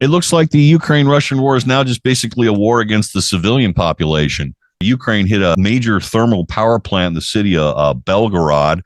It looks like the Ukraine-Russian war is now just basically a war against the civilian population. Ukraine hit a major thermal power plant in the city of Belgorod,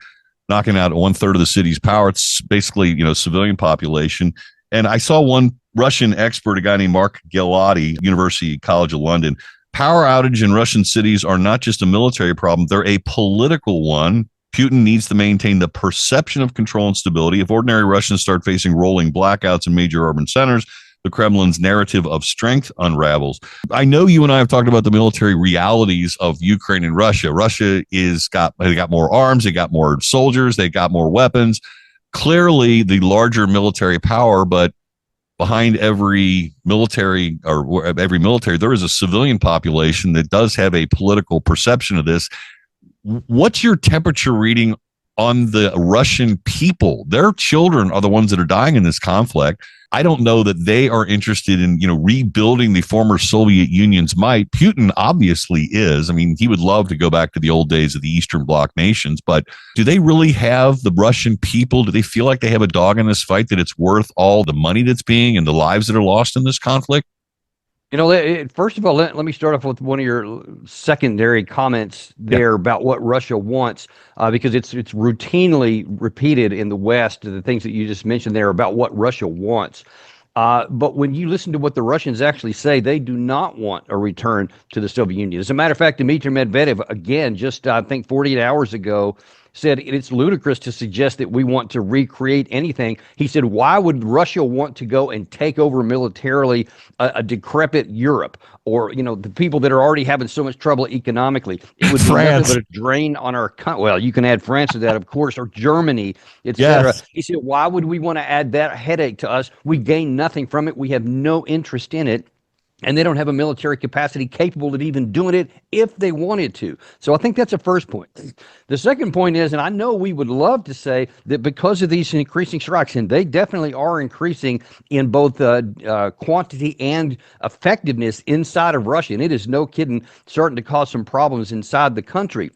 knocking out one third of the city's power. It's basically, civilian population. And I saw one Russian expert, a guy named Mark Galeotti, University College of London. Power outage in Russian cities are not just a military problem, they're a political one. Putin needs to maintain the perception of control and stability. If ordinary Russians start facing rolling blackouts in major urban centers, the Kremlin's narrative of strength unravels. I know you and I have talked about the military realities of Ukraine and Russia. Russia they got more arms, they got more soldiers, they got more weapons. Clearly the larger military power, but behind every military, there is a civilian population that does have a political perception of this. What's your temperature reading on the Russian people? Their children are the ones that are dying in this conflict. I don't know that they are interested in, rebuilding the former Soviet Union's might. Putin obviously is. I mean, he would love to go back to the old days of the Eastern Bloc nations, but do they really have the Russian people? Do they feel like they have a dog in this fight, that it's worth all the money that's being and the lives that are lost in this conflict? First of all, let me start off with one of your secondary comments there about what Russia wants, because it's routinely repeated in the West, the things that you just mentioned there about what Russia wants. But when you listen to what the Russians actually say, they do not want a return to the Soviet Union. As a matter of fact, Dmitry Medvedev, again, just I think 48 hours ago, said it's ludicrous to suggest that we want to recreate anything. He said, why would Russia want to go and take over militarily a decrepit Europe, or, the people that are already having so much trouble economically? It would be nothing but a drain on our country. Well, you can add France to that, of course, or Germany, etc. Yes. He said, why would we want to add that headache to us? We gain nothing from it. We have no interest in it. And they don't have a military capacity capable of even doing it if they wanted to. So I think that's a first point. The second point is, and I know we would love to say that because of these increasing strikes, and they definitely are increasing in both quantity and effectiveness inside of Russia, and it is no kidding starting to cause some problems inside the country.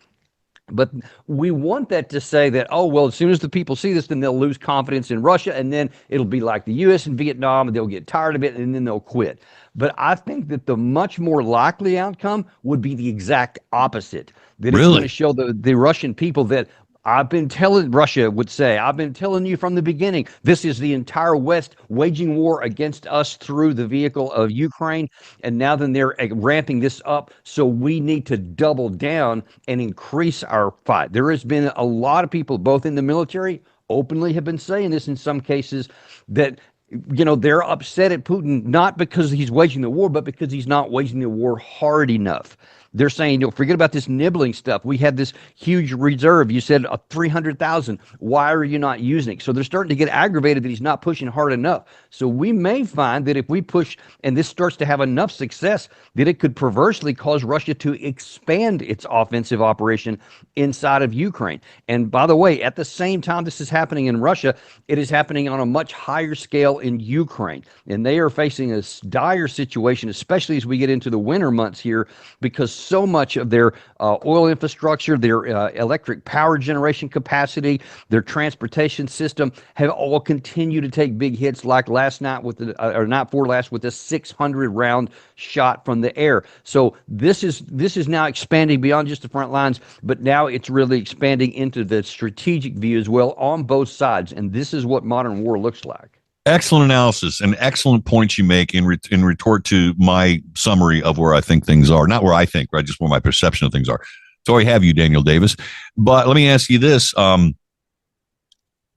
But we want that to say that, oh, well, as soon as the people see this, then they'll lose confidence in Russia, and then it'll be like the U.S. and Vietnam, and they'll get tired of it, and then they'll quit. But I think that the much more likely outcome would be the exact opposite. That It's going to show the Russian people that Russia would say, I've been telling you from the beginning, this is the entire West waging war against us through the vehicle of Ukraine. And now then they're ramping this up. So we need to double down and increase our fight. There has been a lot of people, both in the military, openly have been saying this in some cases, that they're upset at Putin, not because he's waging the war, but because he's not waging the war hard enough. They're saying, forget about this nibbling stuff. We had this huge reserve. You said 300,000. Why are you not using it? So they're starting to get aggravated that he's not pushing hard enough. So we may find that if we push and this starts to have enough success, that it could perversely cause Russia to expand its offensive operation inside of Ukraine. And by the way, at the same time this is happening in Russia, it is happening on a much higher scale in Ukraine. And they are facing a dire situation, especially as we get into the winter months here, because so much of their oil infrastructure, their electric power generation capacity, their transportation system have all continued to take big hits, like last night with night before last with a 600 round shot from the air. So this is now expanding beyond just the front lines, but now it's really expanding into the strategic view as well on both sides. And this is what modern war looks like. Excellent analysis and excellent points you make in retort to my summary of where I think things are. Not where I think, right? Just where my perception of things are. So I have you, Daniel Davis. But let me ask you this.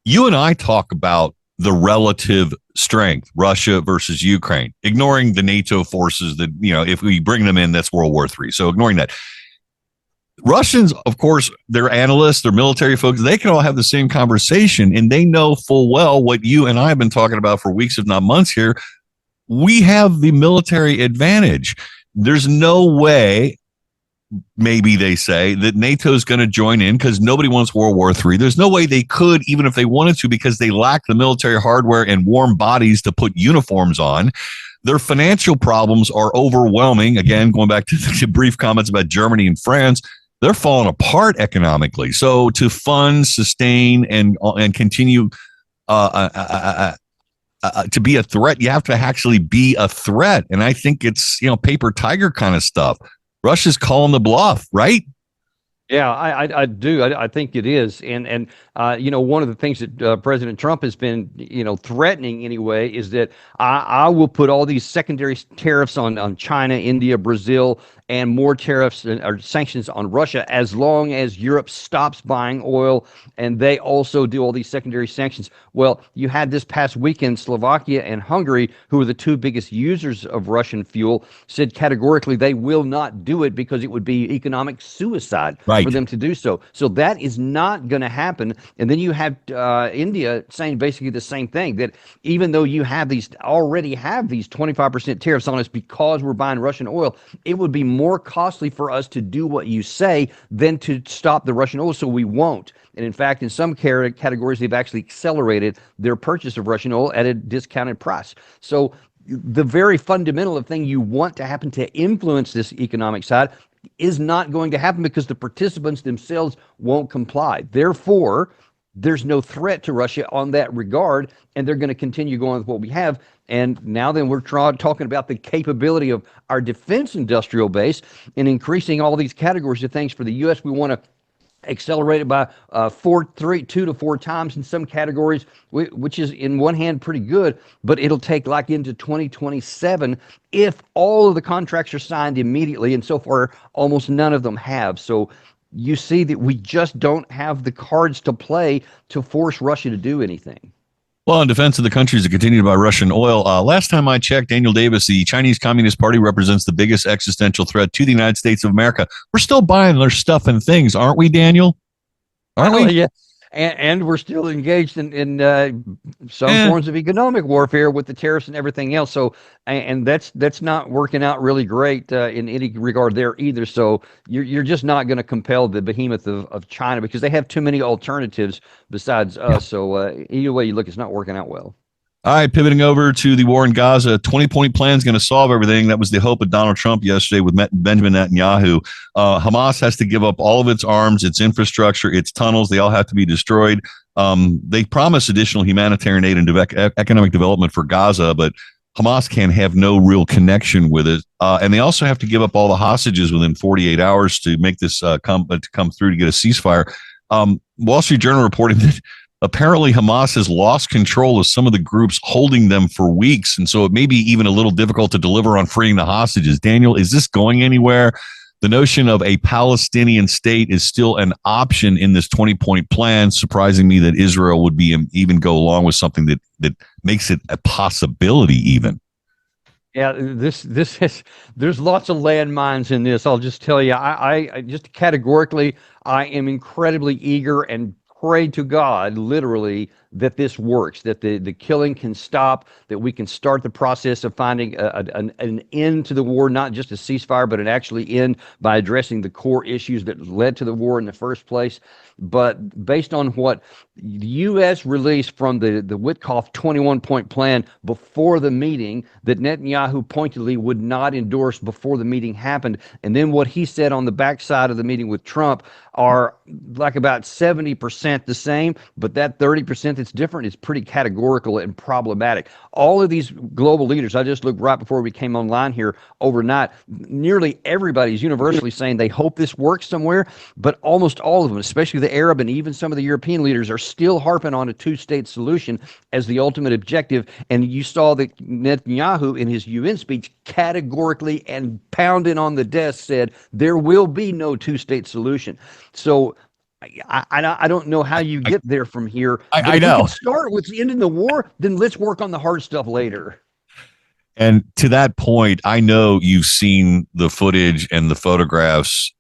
You and I talk about the relative strength, Russia versus Ukraine, ignoring the NATO forces that, if we bring them in, that's World War III. So ignoring that. Russians, of course, they're analysts, they're military folks. They can all have the same conversation, and they know full well what you and I have been talking about for weeks, if not months here. We have the military advantage. There's no way, maybe they say, that NATO is going to join in because nobody wants World War III. There's no way they could, even if they wanted to, because they lack the military hardware and warm bodies to put uniforms on. Their financial problems are overwhelming. Again, going back to the brief comments about Germany and France, they're falling apart economically. So to fund, sustain, and continue to be a threat, you have to actually be a threat. And I think it's, paper tiger kind of stuff. Russia's calling the bluff, right? Yeah, I do. I think it is. And one of the things that President Trump has been, threatening anyway, is that I will put all these secondary tariffs on China, India, Brazil, and more tariffs or sanctions on Russia as long as Europe stops buying oil and they also do all these secondary sanctions. Well, you had this past weekend, Slovakia and Hungary, who are the two biggest users of Russian fuel, said categorically they will not do it because it would be economic suicide Right. for them to do so. So that is not going to happen. And then you have India saying basically the same thing, that even though you already have these 25% tariffs on us because we're buying Russian oil, it would be more costly for us to do what you say than to stop the Russian oil, so we won't. And in fact, in some categories, they've actually accelerated their purchase of Russian oil at a discounted price. So the very fundamental thing you want to happen to influence this economic side is not going to happen because the participants themselves won't comply. Therefore, there's no threat to Russia on that regard, and they're going to continue going with what we have. And now then we're talking about the capability of our defense industrial base and increasing all these categories of things. For the U.S., we want to accelerate it by 2 to 4 times in some categories, which is in one hand pretty good, but it'll take like into 2027 if all of the contracts are signed immediately, and so far almost none of them have. So you see that we just don't have the cards to play to force Russia to do anything. Well, in defense of the countries that continue to buy Russian oil, last time I checked, Daniel Davis, the Chinese Communist Party represents the biggest existential threat to the United States of America. We're still buying their stuff and things, aren't we, Daniel? Aren't we? Yeah. And we're still engaged in some forms of economic warfare with the tariffs and everything else. So, and that's not working out really great in any regard there either. So you're just not going to compel the behemoth of China because they have too many alternatives besides us. So either way you look, it's not working out well. All right, pivoting over to the war in Gaza, 20-point plan is going to solve everything. That was the hope of Donald Trump yesterday with Benjamin Netanyahu. Hamas has to give up all of its arms, its infrastructure, its tunnels. They all have to be destroyed. They promise additional humanitarian aid and economic development for Gaza, but Hamas can have no real connection with it. And they also have to give up all the hostages within 48 hours to make this come through to get a ceasefire. Wall Street Journal reported that apparently Hamas has lost control of some of the groups holding them for weeks. And so it may be even a little difficult to deliver on freeing the hostages. Daniel, is this going anywhere? The notion of a Palestinian state is still an option in this 20-point plan, surprising me that Israel would be even go along with something that makes it a possibility even. Yeah, this is, there's lots of landmines in this. I'll just tell you, I just categorically, I am incredibly eager and pray to God, literally, that this works, that the killing can stop, that we can start the process of finding an end to the war, not just a ceasefire, but an actually end by addressing the core issues that led to the war in the first place. But based on what the U.S. released from the Witkoff 21-point plan before the meeting that Netanyahu pointedly would not endorse before the meeting happened, and then what he said on the backside of the meeting with Trump are like about 70% the same, but that 30% that's different is pretty categorical and problematic. All of these global leaders, I just looked right before we came online here overnight, nearly everybody's universally saying they hope this works somewhere, but almost all of them, especially the Arab and even some of the European leaders, are still harping on a two-state solution as the ultimate objective. And you saw that Netanyahu in his UN speech categorically and pounding on the desk said there will be no two-state solution. So I don't know how you get there from here. I know. If we can start with ending the war, then let's work on the hard stuff later. And to that point, I know you've seen the footage and the photographs.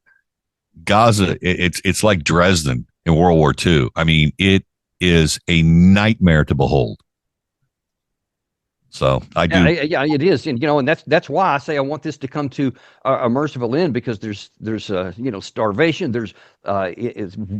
Gaza, it's like Dresden in World War II. I mean, it is a nightmare to behold. So I do. Yeah, it is, and and that's why I say I want this to come to a merciful end, because there's starvation, there's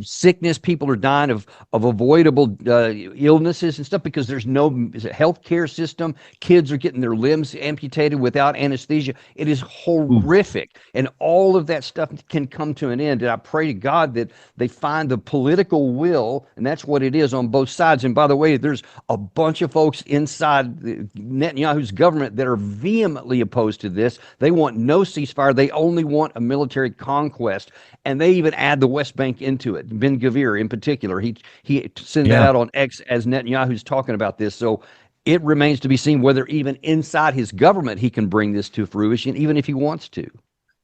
sickness, people are dying of avoidable illnesses and stuff because there's no health care system. Kids are getting their limbs amputated without anesthesia. It is horrific, and all of that stuff can come to an end. And I pray to God that they find the political will, and that's what it is on both sides. And by the way, there's a bunch of folks inside Netanyahu's government that are vehemently opposed to this. They want no ceasefire. They only want a military conquest, and they even add the West Bank into it. Ben Gvir, in particular, he sent that out on X as Netanyahu's talking about this. So it remains to be seen whether even inside his government he can bring this to fruition, even if he wants to.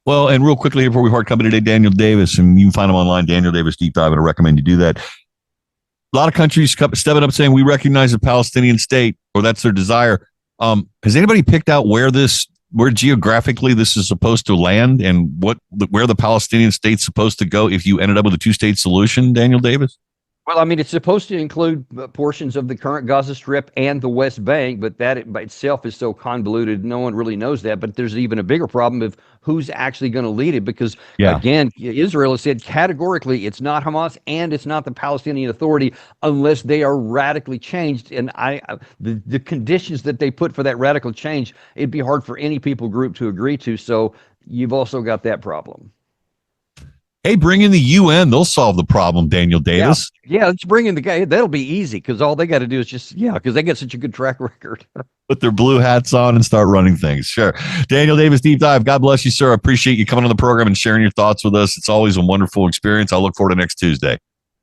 Well, and real quickly before we part company today, Daniel Davis, and you can find him online, Daniel Davis Deep Dive, and I recommend you do that. A lot of countries stepping up saying we recognize a Palestinian state, or that's their desire. Has anybody picked out where geographically this is supposed to land, and where the Palestinian state's supposed to go if you ended up with a two-state solution, Daniel Davis? Well, I mean, it's supposed to include portions of the current Gaza Strip and the West Bank, but that by itself is so convoluted, no one really knows that. But there's even a bigger problem of who's actually going to lead it, because, again, Israel has said categorically it's not Hamas and it's not the Palestinian Authority unless they are radically changed. And the conditions that they put for that radical change, it'd be hard for any people group to agree to. So you've also got that problem. Hey, bring in the UN. They'll solve the problem, Daniel Davis. Yeah, let's bring in the guy. That'll be easy, because all they got to do is just, because they got such a good track record. Put their blue hats on and start running things. Sure. Daniel Davis, Deep Dive. God bless you, sir. I appreciate you coming on the program and sharing your thoughts with us. It's always a wonderful experience. I'll look forward to next Tuesday.